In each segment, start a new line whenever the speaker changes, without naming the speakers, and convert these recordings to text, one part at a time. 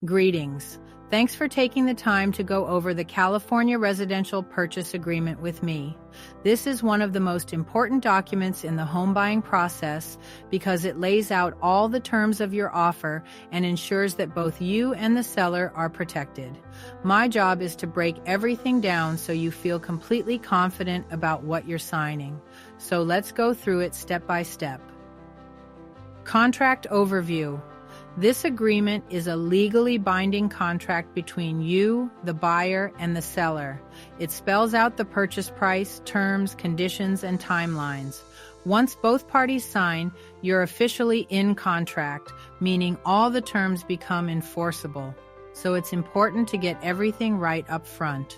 Greetings. Thanks for taking the time to go over the California Residential Purchase Agreement with me. This is one of the most important documents in the home buying process because it lays out all the terms of your offer and ensures that both you and the seller are protected. My job is to break everything down so you feel completely confident about what you're signing. So let's go through it step by step. Contract overview. This agreement is a legally binding contract between you, the buyer, and the seller. It spells out the purchase price, terms, conditions, and timelines. Once both parties sign, you're officially in contract, meaning all the terms become enforceable. So it's important to get everything right up front.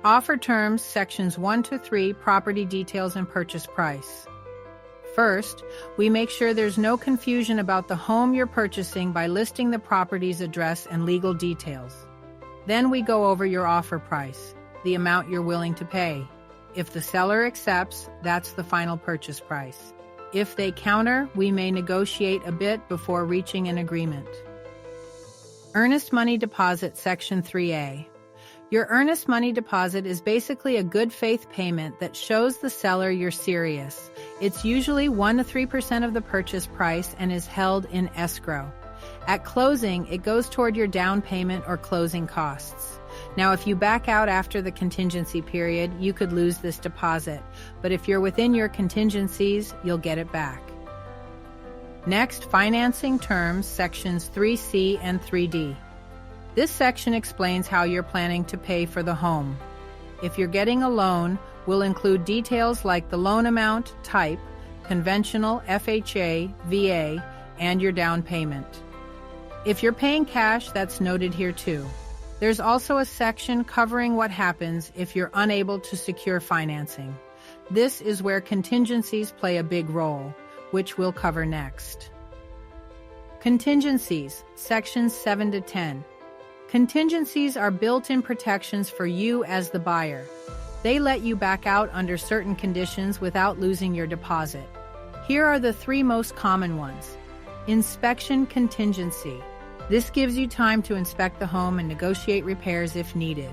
Offer terms, sections 1 to 3, property details and purchase price. First, we make sure there's no confusion about the home you're purchasing by listing the property's address and legal details. Then we go over your offer price, the amount you're willing to pay. If the seller accepts, that's the final purchase price. If they counter, we may negotiate a bit before reaching an agreement. Earnest money deposit, section 3A. Your earnest money deposit is basically a good faith payment that shows the seller you're serious. It's usually 1 to 3% of the purchase price and is held in escrow. At closing, it goes toward your down payment or closing costs. Now, if you back out after the contingency period, you could lose this deposit, but if you're within your contingencies, you'll get it back. Next, financing terms, sections 3C and 3D. This section explains how you're planning to pay for the home. If you're getting a loan, we'll include details like the loan amount, type, conventional, FHA, VA, and your down payment. If you're paying cash, that's noted here too. There's also a section covering what happens if you're unable to secure financing. This is where contingencies play a big role, which we'll cover next. Contingencies, sections 7 to 10. Contingencies are built-in protections for you as the buyer. They let you back out under certain conditions without losing your deposit. Here are the 3 most common ones. Inspection contingency. This gives you time to inspect the home and negotiate repairs if needed.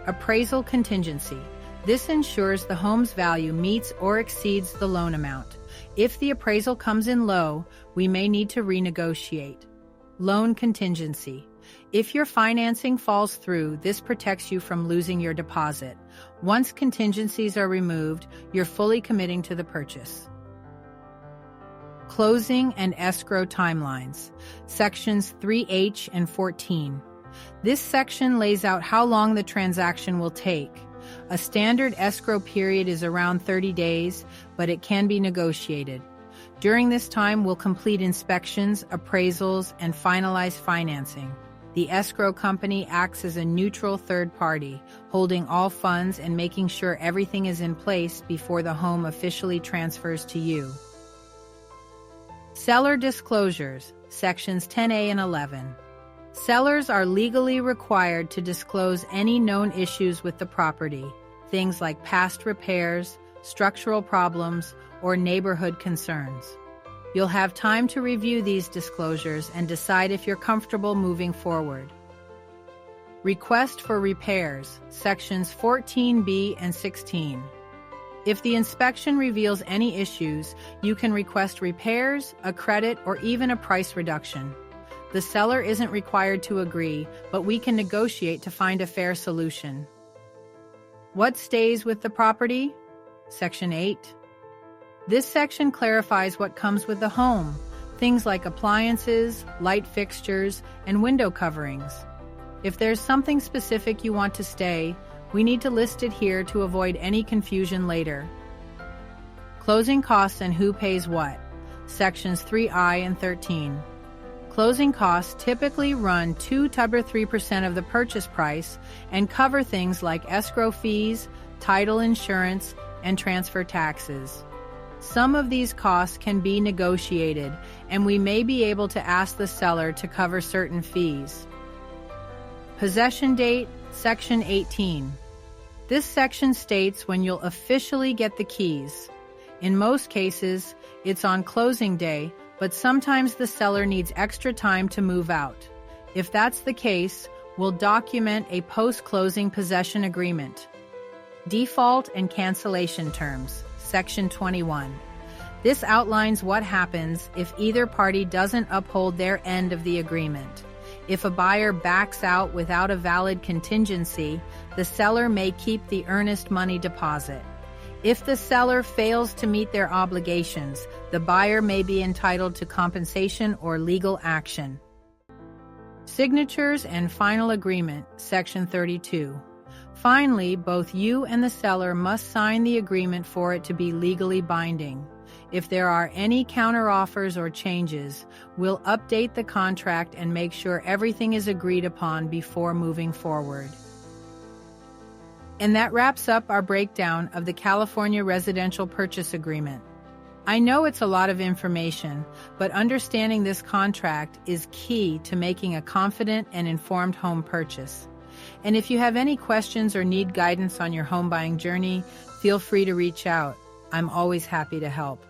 Appraisal contingency. This ensures the home's value meets or exceeds the loan amount. If the appraisal comes in low, we may need to renegotiate. Loan contingency. If your financing falls through, this protects you from losing your deposit. Once contingencies are removed, you're fully committing to the purchase. Closing and escrow timelines, sections 3H and 14. This section lays out how long the transaction will take. A standard escrow period is around 30 days, but it can be negotiated. During this time, we'll complete inspections, appraisals, and finalize financing. The escrow company acts as a neutral third party, holding all funds and making sure everything is in place before the home officially transfers to you. Seller disclosures, sections 10A and 11. Sellers are legally required to disclose any known issues with the property, things like past repairs, structural problems, or neighborhood concerns. You'll have time to review these disclosures and decide if you're comfortable moving forward. Request for repairs, sections 14B and 16. If the inspection reveals any issues, you can request repairs, a credit, or even a price reduction. The seller isn't required to agree, but we can negotiate to find a fair solution. What stays with the property? Section 8. This section clarifies what comes with the home, things like appliances, light fixtures, and window coverings. If there's something specific you want to stay, we need to list it here to avoid any confusion later. Closing costs and who pays what, sections 3I and 13. Closing costs typically run 2 to 3% of the purchase price and cover things like escrow fees, title insurance, and transfer taxes. Some of these costs can be negotiated, and we may be able to ask the seller to cover certain fees. Possession date, section 18. This section states when you'll officially get the keys. In most cases, it's on closing day, but sometimes the seller needs extra time to move out. If that's the case, we'll document a post-closing possession agreement. Default and cancellation terms, Section 21. This outlines what happens if either party doesn't uphold their end of the agreement. If a buyer backs out without a valid contingency, the seller may keep the earnest money deposit. If the seller fails to meet their obligations, the buyer may be entitled to compensation or legal action. Signatures and final agreement, Section 32. Finally, both you and the seller must sign the agreement for it to be legally binding. If there are any counteroffers or changes, we'll update the contract and make sure everything is agreed upon before moving forward. And that wraps up our breakdown of the California Residential Purchase Agreement. I know it's a lot of information, but understanding this contract is key to making a confident and informed home purchase. And if you have any questions or need guidance on your home buying journey, feel free to reach out. I'm always happy to help.